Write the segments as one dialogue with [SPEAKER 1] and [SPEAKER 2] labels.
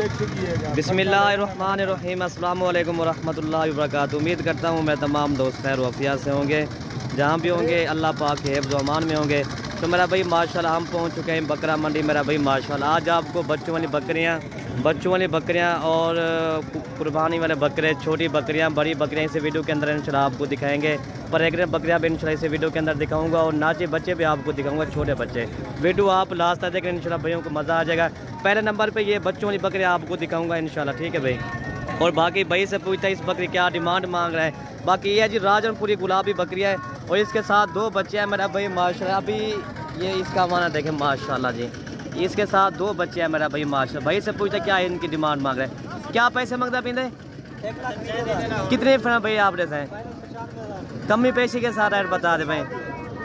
[SPEAKER 1] बिस्मिल्लाहिर्रहमानिर्रहीम, अस्सलामु अलैकुम वरहमतुल्लाहि वबरकातुहू। उम्मीद करता हूँ मैं तमाम दोस्त खैर वफ़िया से होंगे, जहाँ भी होंगे अल्लाह पाक के हिफ्ज़ व अमान में होंगे। तो मेरा भाई माशाल्लाह हम पहुँच चुके हैं बकरा मंडी। मेरा भाई माशाल्लाह आज आपको बच्चों वाली बकरियाँ और कुर्बानी वाले बकरे, छोटी बकरियाँ, बड़ी बकरियाँ इस वीडियो के अंदर इंशाल्लाह आपको दिखाएंगे। प्रेग्नेंट बकरियाँ भी इंशाल्लाह इस वीडियो के अंदर दिखाऊंगा और नाचे बच्चे भी आपको दिखाऊंगा, छोटे बच्चे। वीडियो आप लास्ट तक देखें, इंशाल्लाह भाइयों को मज़ा आ जाएगा। पहले नंबर पे ये बच्चों वाली बकरियाँ आपको दिखाऊंगा इंशाल्लाह, ठीक है भाई। और बाकी भाई से पूछता है इस बकरी क्या डिमांड मांग रहा है। बाकी ये है जी राजनपुरी गुलाबी बकरियाँ है और इसके साथ 2 बच्चे हैं मेरा भाई माशाल्लाह। अभी ये इसका माना देखें माशाल्लाह जी, इसके साथ 2 बच्चे हैं मेरा भाई माशाल्लाह। भाई से पूछता क्या इनकी डिमांड मांग रहे हैं, क्या पैसे मांगता पींदे, कितने भाई आप रहते हैं, कमी पेशी के साथ रेट बता दे भाई।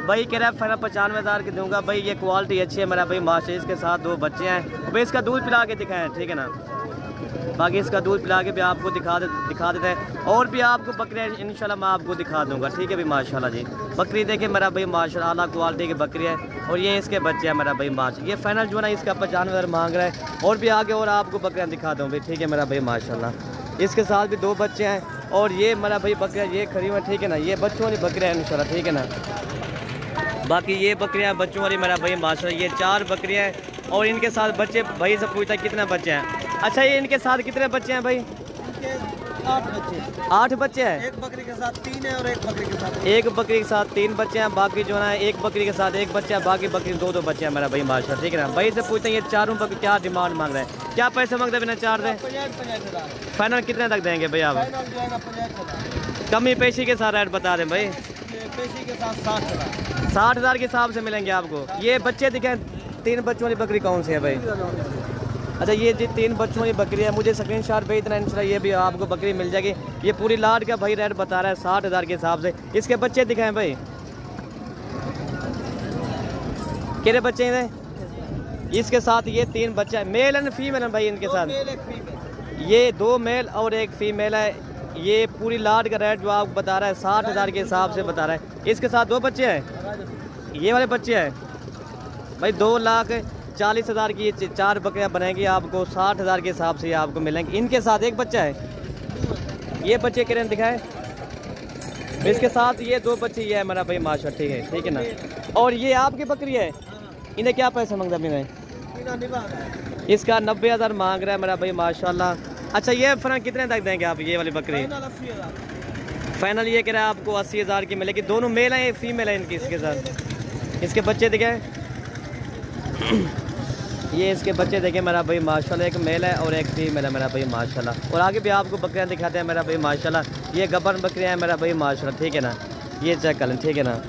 [SPEAKER 1] भाई कह रहा है 95,000 की दूंगा भाई। ये क्वालिटी अच्छी है मेरा भाई माशाल्लाह। इसके साथ 2 बच्चे हैं भाई। इसका दूध पिला के दिखाएं, ठीक है ना। बाकी इसका दूध पिला के भी आपको दिखा देते हैं और भी आपको बकरियाँ इंशाल्लाह मैं आपको दिखा दूंगा, ठीक है भाई माशाल्लाह जी। बकरी देखे मेरा भाई माशाल्लाह आला क्वालिटी की बकरी है और ये इसके बच्चे हैं मेरा भाई माशाल्लाह। ये फाइनल जो है ना इसका 95,000 मांग रहा है और भी आगे और आपको बकरियाँ दिखा दूँ भाई, ठीक है मेरा भाई माशाल्लाह। इसके साथ भी 2 बच्चे हैं और ये मेरा भाई बकरियाँ ये खड़ी हुई, ठीक है ना। ये बच्चों वाली बकरियाँ हैं इंशाल्लाह, ठीक है ना। बाकी ये बकरियाँ बच्चों वाली मेरा भाई माशाल्लाह। ये 4 बकरियाँ हैं और इनके साथ बच्चे। भाई से पूछता है कितने बच्चे हैं। अच्छा ये इनके साथ कितने बच्चे हैं भाई? 8 बच्चे हैं।
[SPEAKER 2] एक बकरी के साथ 3 है और एक बकरी के साथ
[SPEAKER 1] 3 बच्चे हैं। बाकी जो है एक बकरी के साथ 1 बच्चा है, बाकी बकरी 2 बच्चे हैं मेरा भाई माशाल्लाह, ठीक है ना। भाई से पूछते हैं ये चारों बकरी क्या डिमांड मांग रहे हैं, क्या पैसे मांगते हैं बिना 4 दे? फाइनल कितने तक देंगे भाई आप? कमी पेशी के साथ रेट बता दें भाई।
[SPEAKER 2] पेशी के साथ
[SPEAKER 1] 60,000 के हिसाब से मिलेंगे आपको। ये बच्चे दिखाएं, 3 बच्चों वाली बकरी कौन सी है भाई? अच्छा ये जी 3 बच्चों वाली बकरी है। मुझे स्क्रीनशॉट भेज देना इंशाल्लाह, ये भी आपको बकरी मिल जाएगी। ये पूरी लाट का भाई रेट बता रहा है 60,000 के हिसाब से। इसके बच्चे दिखाएं भाई, कितने बच्चे हैं इसके साथ? ये 3 बच्चे हैं, मेल एंड फीमेल है भाई इनके साथ। ये 2 मेल और 1 फीमेल है। ये पूरी लाट का रेट जो आपको बता रहा है 60,000 के हिसाब से बता रहा है। इसके साथ 2 बच्चे हैं, ये वाले बच्चे हैं भाई। 2,40,000 की 4 बकरियां बनेंगी आपको 60,000 के हिसाब से आपको मिलेंगी। इनके साथ 1 बच्चा है। ये बच्चे कितने दिखाए? इसके साथ ये 2 बच्चे ये है मेरा भाई माशाल्लाह, ठीक है ना। और ये आपकी बकरी है, इन्हें क्या पैसे मांगता भी नहीं? इसका 90,000 मांग रहा है मेरा भाई माशाल्लाह। अच्छा ये फर्क कितने तक देंगे आप ये वाली बकरी? फाइनल ये कह रहा है आपको 80,000 की मिलेगी। दोनों मेल हैं, फीमेल है इनकी। इसके साथ इसके बच्चे दिखाए, ये इसके बच्चे देखें मेरा भाई माशाल्लाह। 1 मेल है और 1 फीमेल है मेरा भाई माशाल्लाह। और आगे भी आपको बकरियां दिखाते हैं मेरा भाई माशाल्लाह। ये गब्बर बकरियां हैं मेरा भाई माशाल्लाह, ठीक है ना। ये चेक कर लें, ठीक है ना।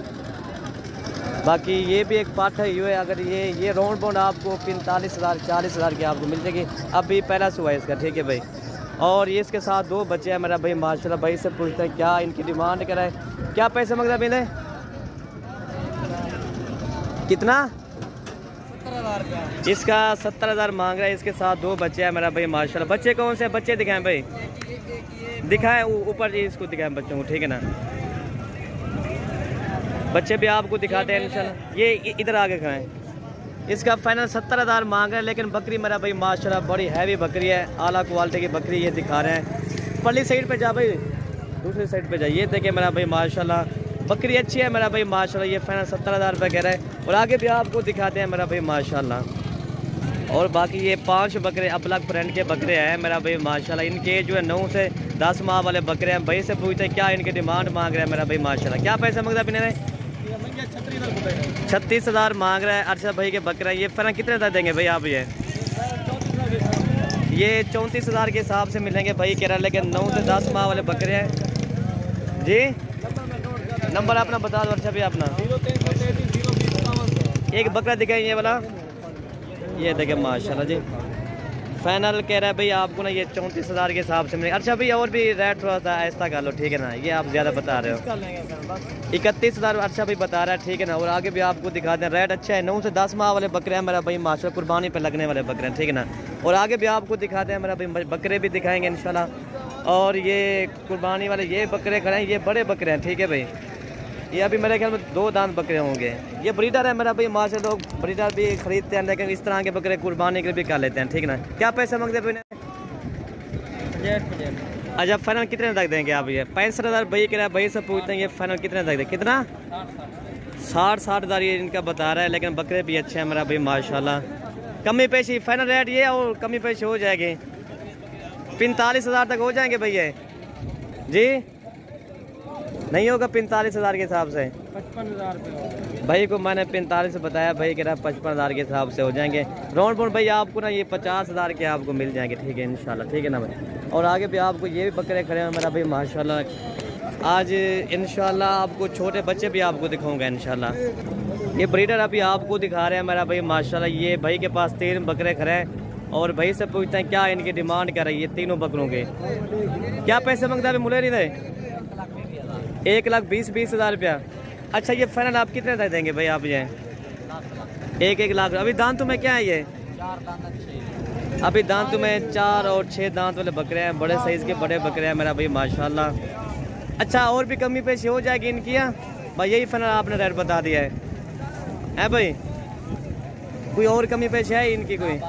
[SPEAKER 1] बाकी ये भी एक पाठ है, ये अगर ये राउंड बाउंड आपको 45,000 40,000 की आपको मिल जाएगी। अभी पहला सुबह इसका, ठीक है भाई। और ये इसके साथ 2 बच्चे हैं मेरा भाई माशाल्लाह। भाई से पूछते हैं क्या इनकी डिमांड कराए, क्या पैसे मांगता बिना? कितना? इसका 70,000 मांग रहा है। इसके साथ 2 बच्चे हैं मेरा भाई माशाल्लाह। बच्चे कौन से बच्चे दिखाएं भाई? दिखाएं ऊपर जी, इसको दिखाएं बच्चों को, ठीक है ना। बच्चे भी आपको दिखाते हैं इंशाल्लाह। ये इधर आगे खाएं। इसका फाइनल 70,000 मांग रहा है, लेकिन बकरी मेरा भाई माशाल्लाह बड़ी हैवी बकरी है, आला क्वालिटी की बकरी ये दिखा रहे हैं। पल्ली साइड पे जा भाई, दूसरी साइड पे जाइए। देखें मेरा भाई माशाल्लाह बकरी अच्छी है मेरा भाई माशाल्लाह। ये फाइनल 70,000 रुपये कह रहा है और आगे भी आपको दिखाते हैं मेरा भाई माशाल्लाह। और बाकी ये 5 बकरे अपलग फ्रेंड के बकरे हैं मेरा भाई माशाल्लाह। इनके जो है 9 से 10 माह वाले बकरे हैं। भाई से पूछते हैं क्या इनकी डिमांड मांग रहे हैं मेरा भाई माशाल्लाह। क्या पैसे मांगता अपने? 36,000 मांग रहा है अरशद भाई के बकरे। ये फर्क कितने तक देंगे भाई आप? ये 34,000 के हिसाब से मिलेंगे भाई कह रहा है, लेकिन 9 से 10 माह वाले बकरे हैं जी। नंबर अपना बता दो अच्छा भाई अपना। एक बकरा दिखाई ये वाला, ये देखें माशाल्लाह जी। फाइनल कह रहा है भाई आपको ना ये 34,000 के हिसाब से मिलेगा। अच्छा भाई और भी रेट थोड़ा सा ऐसा कर लो, ठीक है ना। ये आप ज़्यादा बता रहे हो। 31,000 अच्छा भाई बता रहा है, ठीक है ना। और आगे भी आपको दिखा दें, रेट अच्छा है। 9 से 10 माह वाले बकरे हैं मेरा भाई माशाल्लाह, कुर्बानी पे लगने वाले बकरे हैं, ठीक है ना। और आगे भी आपको दिखाते हैं मेरा भाई बकरे भी दिखाएंगे इंशाल्लाह। और ये कुर्बानी वाले ये बकरे खड़े हैं, ये बड़े बकरे हैं, ठीक है भाई। ये अभी मेरे ख्याल में 2 दांत बकरे होंगे। ये ब्रीडर है मेरा भाई, माशाल्लाह लोग ब्रीडर भी खरीदते हैं, लेकिन इस तरह के बकरे कुर्बानी के लिए भी कर लेते हैं, ठीक है ना। क्या पैसे मांगते हैं? अच्छा फाइनल कितने तक देंगे आप? ये 65,000 भाई कह रहा है, भाई से पूछते हैं ये फाइनल कितने तक देंगे? कितना? 60,000 ये इनका बता रहा है, लेकिन बकरे भी अच्छे हैं मेरा भाई माशाल्लाह। कमी पेशी फाइनल रेट ये और कमी पेशी हो जाएगी 45,000 तक हो जाएंगे भैया जी? नहीं होगा 45,000 के हिसाब से?
[SPEAKER 2] 55,000
[SPEAKER 1] भाई को मैंने 45 बताया, भाई कह रहा है 55,000 के हिसाब से हो जाएंगे राउंड बोन भाई आपको ना, ये 50,000 के आपको मिल जाएंगे, ठीक है इंशाल्लाह, ठीक है ना भाई। और आगे भी आपको ये भी बकरे खड़े हैं मेरा भाई माशाल्लाह। आज इंशाल्लाह आपको छोटे बच्चे भी आपको दिखाऊंगा इंशाल्लाह। ये ब्रीडर अभी आपको दिखा रहे हैं मेरा भाई माशाल्लाह। ये भाई के पास 3 बकरे खड़े हैं और भाई से पूछते हैं क्या इनकी डिमांड कर रही है तीनों बकरों के, क्या पैसे मांगता है? मुले नहीं दे 1,20,000 रुपया। अच्छा ये फाइनल आप कितने तक देंगे भाई आप? ये 1 लाख। अभी दांतों में क्या है ये?
[SPEAKER 2] 4 दांत।
[SPEAKER 1] अभी दांतों में 4 और 6 दांत वाले बकरे हैं, बड़े साइज के बड़े बकरे हैं मेरा भाई माशाल्लाह। अच्छा और भी कमी पेशी हो जाएगी इनकी? या भाई यही फाइनल आपने रेट बता दिया है भाई? कोई और कमी पेशी है इनकी कोई?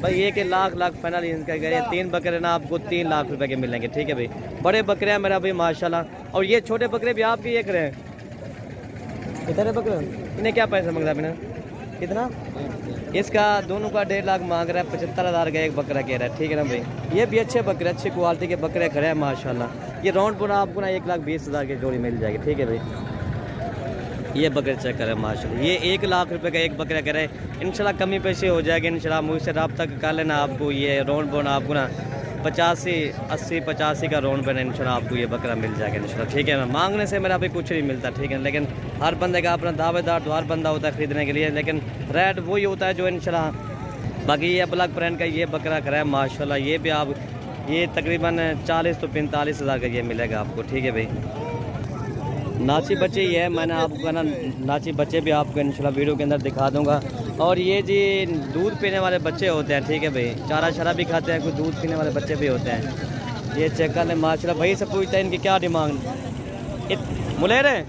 [SPEAKER 1] भाई 1 लाख फाइनल इनका कह रहे हैं। 3 बकरे ना आपको 3 लाख रुपए के मिलेंगे, ठीक है भाई। बड़े बकरे हैं मेरा भाई माशाल्लाह। और ये छोटे बकरे भी आपके ये करे हैं इधर है बकरे, इन्हें क्या पैसा मांग रहा है? कितना? इसका दोनों का 1.5 लाख मांग रहा है, 75,000 का एक बकरा कह रहा है, ठीक है ना भाई। ये भी अच्छे बकरे, अच्छी क्वालिटी के बकरे खड़े हैं माशाल्लाह। ये राउंड पूरा आपको ना 1,20,000 की जोड़ी मिल जाएगी, ठीक है भाई। ये बकरे चेक करें माशाल्लाह, ये 1 लाख रुपए का एक बकरा करे। इंशाल्लाह कमी पेशी हो जाएगी इंशाल्लाह। मुझसे रब्ता कर लेना आपको। ये राउंड बोन आपको ना 85 का राउंड बोन इंशाल्लाह आपको ये बकरा मिल जाएगा इंशाल्लाह, ठीक है ना। मांगने से मेरा भी कुछ नहीं मिलता, ठीक है, लेकिन हर बंदे का अपना दावेदार तो हर बंदा होता है खरीदने के लिए, लेकिन रेट वही होता है जो इंशाल्लाह। बाकी ये ब्लैक प्रिंट का ये बकरा खड़ा है माशाल्लाह। ये भी आप ये तकरीबन 40 तो 45,000 का ये मिलेगा आपको, ठीक है भाई। नाची बच्चे ही है, मैंने आपको ना नाची बच्चे भी आपको इंशाल्लाह वीडियो के अंदर दिखा दूंगा। और ये जी दूध पीने वाले बच्चे होते हैं, ठीक है भाई। चारा शरा भी खाते हैं, कुछ दूध पीने वाले बच्चे भी होते हैं। ये चेक कर लें माशाल्लाह। भाई से पूछते हैं इनकी क्या डिमांड? मुलेर है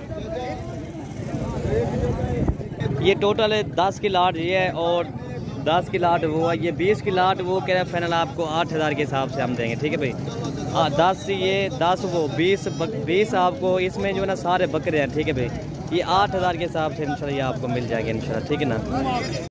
[SPEAKER 1] ये टोटल है 10 की लाट ये है और 10 की लाट वो है। ये 20 की लाट वो कह रहे हैं फाइनल आपको 8,000 के हिसाब से हम देंगे, ठीक है भाई। 10 ये 10 वो 20 आपको इसमें जो है ना सारे बकरे हैं, ठीक है भाई। ये 8,000 के हिसाब से इंशाल्लाह ये आपको मिल जाएंगे इंशाल्लाह, ठीक है ना।